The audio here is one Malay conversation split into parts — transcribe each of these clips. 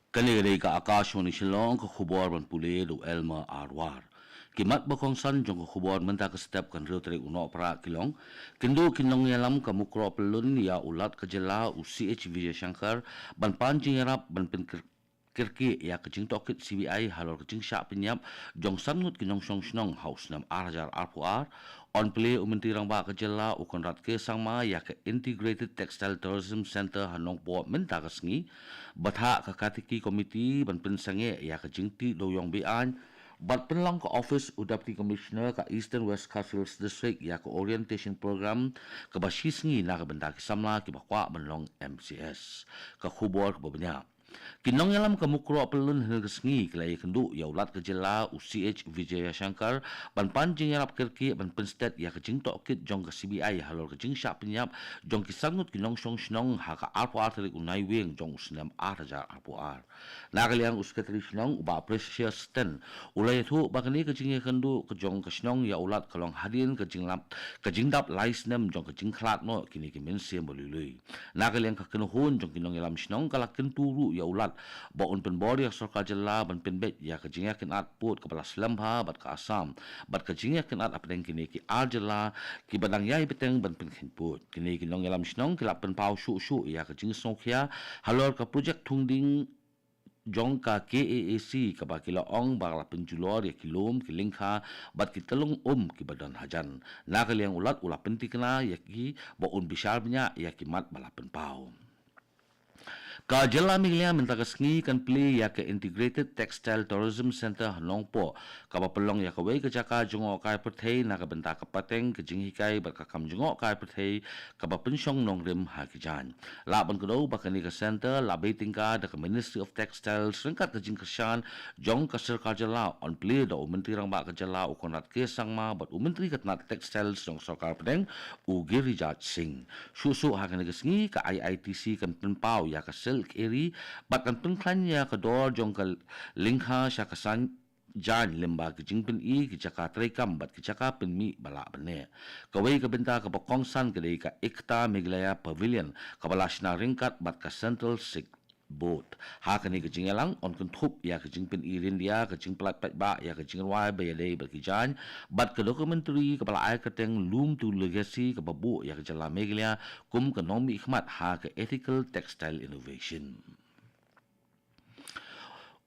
Kanilay ka akasyon ni Shillong ka khubor ban puli do Elma Arwar. Kimat bakong san jong ka khubor menta ka step kan rio tari uno para kilong. Kindo kinong yalam ka mukro pelun ya ulat ka jela u CH Vijay Shankar ban panjing yarap ban kirki ya kecing tokit CBI halor kecing syak penyap jong sangut kinong song snong haus nam arajar arpuar on play umenti rang ba kejela ukon rat ke sangma ya ke Integrated Textile Tourism Center hanong po menta kasngi batha ka katiki komiti ban pensange ya kecing ti doyong bian bat penlang ke office u deputy commissioner ka Eastern West Coastal District ya ke orientation program ke basisngi na ke benda ki samla ki bakwa benlong MCS ka khubor ke babnya Kinong yalam ka mukro pelun hnegesngi kelai kendu ya ulat ke jela UCH Vijaya Shankar ban panjing yarap kerki ban penstet ya kecing tokit jong ke CBI halor kecing syak penyap jong kisangut kinong song snong ha ka arpo arterik unai weng jong usnam arajar arpo ar nagaliang uskatri snong uba precious ten ulai thu bakani kecing ya kendu ke jong ke snong ya ulat kalong hadin kecing lap kecing dap lais nem jong kecing klat no kini kimen siam bolului nagaliang ka kenuhun jong kinong yalam snong kalak kenturu ya ulat baun penbori yang sorka jela ban penbet ya kejingya kenat put kepala selambha bat ke asam bat kejingya kenat apeng kini ki arjela ki badang yai beteng ban penkin put kini kinong yalam snong kelap penpau shu ya kejing songkhia halor ke projek tungding jong ka KAAC ka bakila ong bakla penjulor ya kilum kilingkha bat ki telung ki badan hajan nakaliang ulat ulah pentikna ya ki baun bisharnya ya kimat bala penpau Ka jela miglia minta kesngi kan play ya ke Integrated Textile Tourism Center Hanongpo. Ka pelong ya kawai ke jaka jongo kai perthei na ka benta ka pateng ke jinghikai ber ka kam jongo kai perthei ka pensyong nong rim ha kijan. La ban kedo bakani ke center la betingka da ke Ministry of Textiles sengkat ke jingkesyan jong ka serka jela on play da menteri rang ba ke jela ukonat ke sangma bat menteri katnat textiles jong sarkar pedeng u Girijat Singh. Susu ha kan kesngi ka IITC kan penpau ya ka silk eri batkan pengklanya ke dor jong ke lingha syakasan jan lemba ke jingpen i ke jaka trekam bat ke jaka penmi bala bene kawai ke benta ke pokongsan ke dei ka ikta meglaya pavilion ke balasna ringkat bat ke central sik boat ha kani ke jingelang on kun thup ya ke jingpen i rindia ke jing plat pat ba ya ke jing wai ba ya dei bat ke jan bat ke documentary ke bala ai ke teng loom to legacy ke babu ya ke jala meglia kum ke nomi hikmat ha ke ethical textile innovation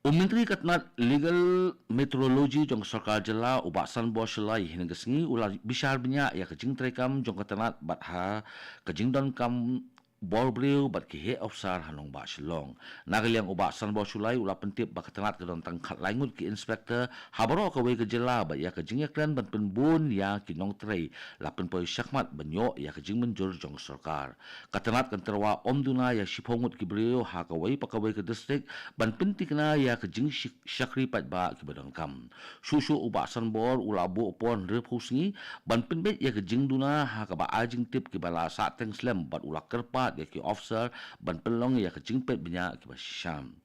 Menteri katnat legal meteorologi jong sarkar jela ubasan boslai hingga sengi ulah bisar banyak ya kejing trekam jong katnat batha kejing don kam Borbreu bat ki he ofsar hanong ba shilong nagaliang ubasan bo sulai ula pentip ba katangat ke don tangkat langut ki inspektor habaro ka we ke jela ba ya ke jingekran ban penbun ya ki nong trei lapen poi syakmat banyo ya ke jing menjur jong sarkar katangat kan terwa omduna ya shipongut ki breu ha ka we pa ka we ke distrik ban pentikna ya ke jing syakri pat ba ki badang kam susu ubasan bor ula bu pon repusngi ban penbet ya ke jing duna ha ka ba ajing tip ki bala sa teng slam bat ula kerpat ya ki officer ban pelong ya ke jingpet banyak ki basyam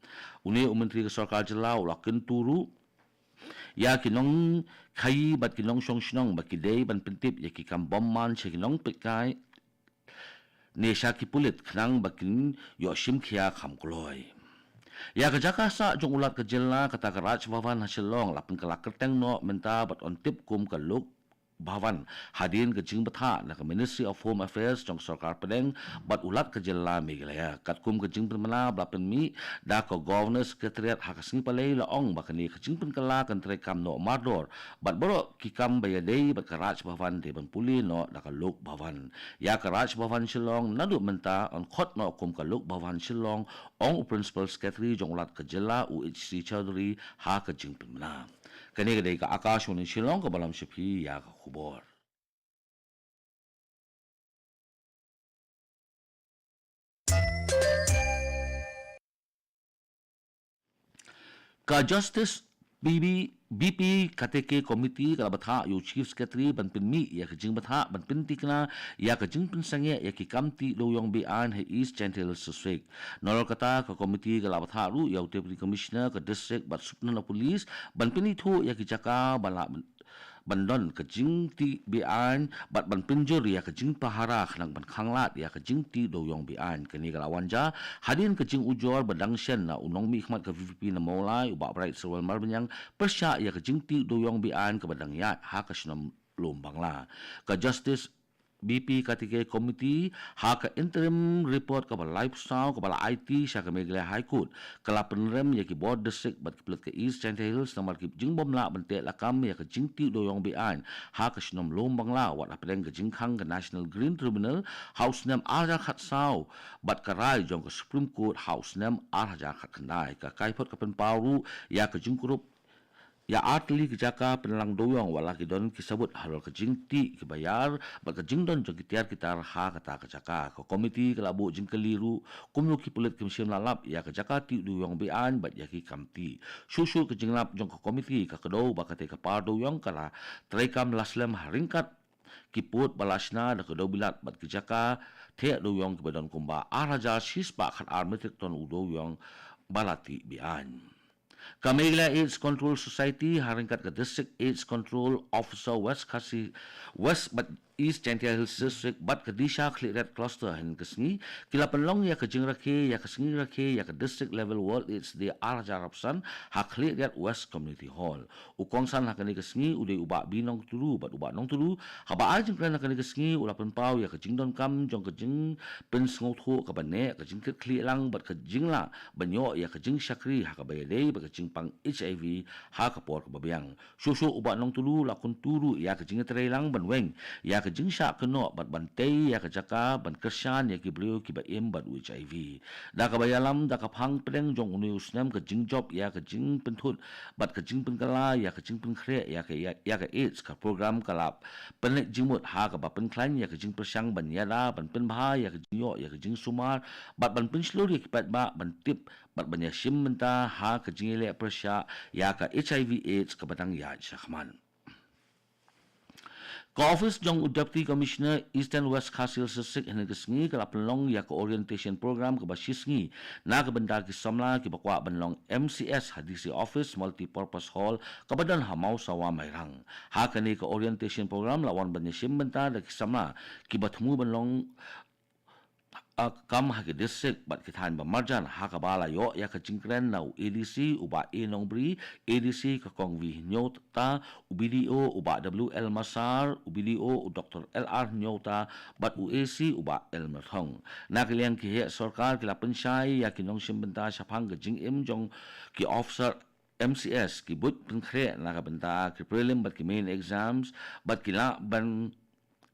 uni menteri ke sarkar jela ula kenturu ya kinong khai bat kinong song snong bat ki dei ban pentip ya ki kam bomman che kinong pekai ne syaki pulit khnang bakin yo shim khia kham kloi Ya ke Jakarta jong ulat ke jela kata ke Raj Bhavan hasilong lapin kelak kerteng no menta bat on tip kum ke luk Bhavan hadin ke jing betha na ke Ministry of Home Affairs jong sarkar pedeng bat ulat ke jela miglaya kat kum ke jing penmena blapin mi da ke governor secretariat hak sing palai laong bakani ke jing pen kala kan trekam no mardor bat boro ki kam bayadei bat ke Raj Bhavan de ban puli no da ke luk Bhavan ya ke Raj Bhavan silong nadu menta on khot no kum ke luk Bhavan silong ong principal secretary jong ulat ke jela UHC Chaudhary ha ke jing penmena kani ke dei ka akashwani silong ke balam sepi ya ke khubor ka justice BP KTK komiti kala batha yu chief secretary ban pinmi ya kejing batha ban pintikna ya kejing pinsange ya ki kamti loyong bian he East Gentle District nol kata ka komiti kala batha ru ya deputy commissioner ke district bat supna police ban pinithu ya ki jaka bala bandon ke jing ti bian bat ban penjur ya ke jing pahara khnang ban khanglat ya ke jing ti doyong bian kini kalawan ja hadin ke jing ujor badang shen na unong mi khmat ke VVP na molai uba bright serwal mar benyang persya ya ke jing ti doyong bian ke badang yat ha ke snom lombang la ke justice BP katika komiti haka interim report kabal lifestyle kabal IT syaka megla high court kala penrem ya ki board district bat kiplet ke East Chantay Hills namar ki jingbom la bentek lakam ya ke jingti doyong bian haka snom lombang la wat apeng ke jingkhang ke National Green Tribunal house name arja khat sau bat karai jong ke Supreme Court house name arja khat khandai ka kaipot ka penparu ya ke jingkurup ya atli kejaka penelang doyong wala kidon kisabut halol kejingti kebayar bat kejingdon jong kitiar kitar ha kata kejaka ke komiti kelabu jing keliru kumlu ki pulit kimsim lalap ya kejaka ti doyong bian bat ya ki kamti susu kejinglap jong ke komiti ka kedo bakate ka par doyong kala traikam laslem haringkat kiput balasna da kedo bilat bat kejaka te doyong kebadon kumba araja sispa khat armetik ton udoyong balati bian Kamegla AIDS Control Society haringkat ke District AIDS Control Officer West but East Chantay Hills District bat ke Disha Red Cluster hen kesngi kila penlong ya ke jingrake ya ke sengi rake ya ke District Level World AIDS di Arja Rapsan hak Red West Community Hall ukongsan hak ni kesngi udah ubak binong tulu bat ubak nong tulu haba ajeng kena hak ni kesngi ula penpau ya ke jingdon kam jong ke jing pen sengotho ke bane ke jing kli lang bat ke jingla banyo ya ke jing syakri hak bayadei ba ke jing pang HIV hak por ke babiang susu ubak nong tulu lakun turu ya ke jing terelang banweng ya ke jing syak keno bat bantai ya ke jaka ban kersan ya ke beliau ki ba em bat HIV da ka bayalam da ka phang pedeng jong uni usnam ke jing job ya ke jing pentut bat ke jing penkala ya ke jing penkre ya ke AIDS ka program kalap penek jingmut ha ka ba penklan ya ke jing persyang ban yada ban penbha ya ke jing yo ya ke jing sumar bat ban penslur ya ki pat ba ban tip bat ban ya sim menta ha ke jing le persya ya ka HIV AIDS ka batang ya syakman Ka-office jong Deputy Commissioner Eastern West Khasil Sisik hen kesngi kala penlong ya ke orientation program ke basisngi na ke benda ki samla ki bakwa benlong MCS hadisi office multi-purpose hall ke badan hamau sawa mairang ha kani ke orientation program lawan banyesim benta da ki samla ki batmu benlong kam hagi district bat kithan bamarjan hakabala yo ya ka jingkren na ADC uba enongbri ADC ka kongvi nyota UBDO uba WL Masar UBDO Dr. LR nyota bat UAC uba El Merthong nakiliang ki he sarkar kila pensyai ya kinong simbenta syapang ka jing im jong ki officer MCS ki but pengkre na ka benta ki prelim bat ki main exams bat kila ban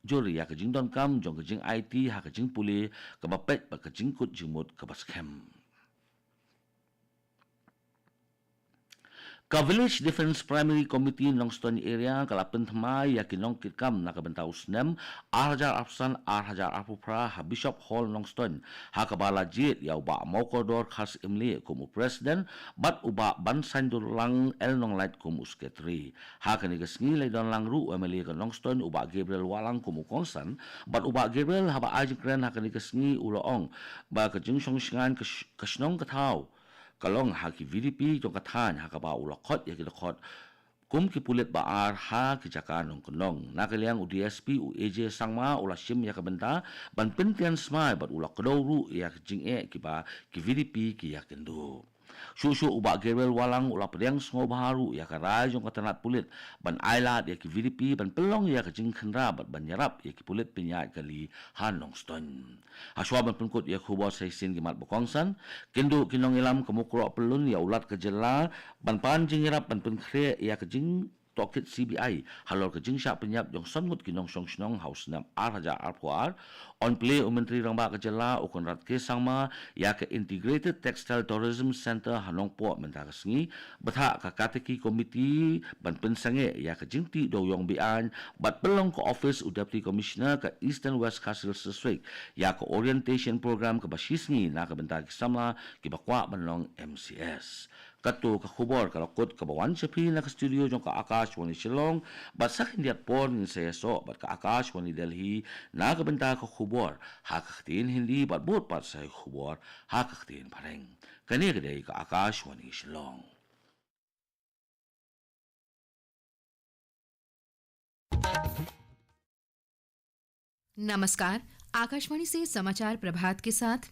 juri ya ke jing don kam jong ke jing IT ha ke jing puli ke bapet ba ke jing kut jingmut ke baskem Ka Village Defense Primary Committee Longston area kalapen thamai ya kinong kitkam na kabenta usnem Arhajar Afsan Arhajar Apupra ha Bishop Hall Longston ha kabala jit ya uba mokodor khas imli kumu president bat uba bansan lang el nong light kumu sketri ha kani kesngi le don lang ru emeli ke Longston uba Gabriel Walang kumu konsan bat uba Gabriel ha ba ajik ren ha kani kesngi uloong ba ke jing song singan ke snong katau kalong haki VDP jong kathan hakaba ulakot ya kidakot kum ki pulit baar ha ki jaka nong kenong nakaliang UDSP UAJ sangma ula sim ya kabenta ban pentian smai bat ulak kedoru ya kijing ki ba ki VDP ki ya kendo susu uba Gabriel Walang ula pedang sngo baharu ya karai jong katanat pulit ban ailat ya ki VDP ban pelong ya kijing khendra bat ban nyarap ya ki pulit pinyat kali hanong ston Haswa ban pengkut ya khubor saisin gimat bokongsan kendo kinong ilam kemukro pelun ya ulat kejela ban panjing irap ban penkre ya kejing tokit CBI halor kejing syak penyap jong songut kinong song snong haus nam Arhaja Arpuar on play menteri rangba kejela ukon rat ke sangma ya ke Integrated Textile Tourism Center hanong po mentara sengi betha ka kateki komiti ban pensange ya kejing ti doyong bian bat pelong ke office Deputy Commissioner ke Eastern West Khasil District ya ke orientation program ke basisngi na ke bentar kisamla ke bakwa benlong MCS kato ka khubor kalakot ka bawan sapi na ka studio jong ka Akashwani Shillong bat sakin diat pon ng sayaso bat ka Akashwani Delhi na ka benta ka khubor hakaktin hindi bat bot pat sa khubor hakaktin pareng kani kadai ka Akashwani Shillong नमस्कार। आकाशवाणी से समाचार प्रभात के साथ